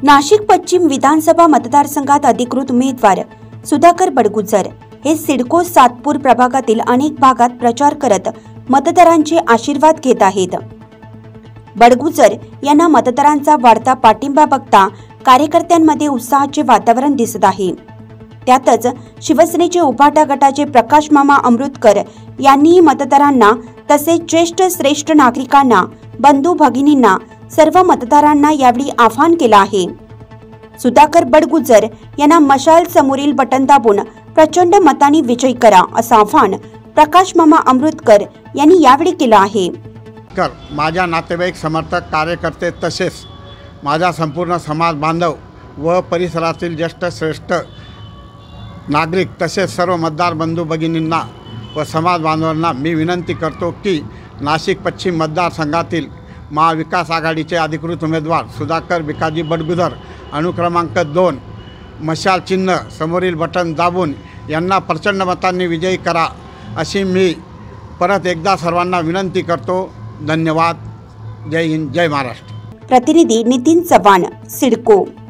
नाशिक पश्चिम विधानसभा मतदारसंघात अधिकृत उमेदवार सुधाकर बडगुजर हे सिडको सातपूर प्रभागातील अनेक भागात प्रचार करत मतदारांचे आशीर्वाद घेत आहेत। बडगुजर यांना मतदारांचा वाढता पाठिंबा बघता कार्यकर्त्यांमध्ये उत्साहाचे वातावरण दिसत आहे। त्यातच शिवसेनेचे उभाटा गटाचे प्रकाश मामा अमृतकर यांनी मतदारांना तसेच ज्येष्ठ श्रेष्ठ नागरिकांना बंधू भगिनींना सर्व मतदारांना यावेळी आवाहन केलं आहे। सुधाकर बडगुजर यांना मशाल समोरील बटन दाबून प्रचंड मतांनी विजयी करा असं आवाहन प्रकाश मामा अमृतकर यांनी यावेळी केलं आहे। माझ्या नातेवाईक समर्थक कार्यकर्ते तसेच माझा संपूर्ण समाज बांधव व परिसरातील ज्येष्ठ श्रेष्ठ नागरिक तसेच सर्व मतदार बंधू भगिनींना व समाज बांधवांना मी विनंती करतो की नाशिक पश्चिम मतदारसंघातील महाविकास आघाडीचे अधिकृत उमेदवार सुधाकर भिकाजी बडगुजर अनुक्रमांक 2 मशाल चिन्ह समोरील बटन दाबून यांना प्रचंड मतांनी विजयी करा अशी मी परत एकदा सर्वांना विनंती करतो। धन्यवाद। जय हिंद, जय महाराष्ट्र। प्रतिनिधी नितीन चव्हाण, सिडको।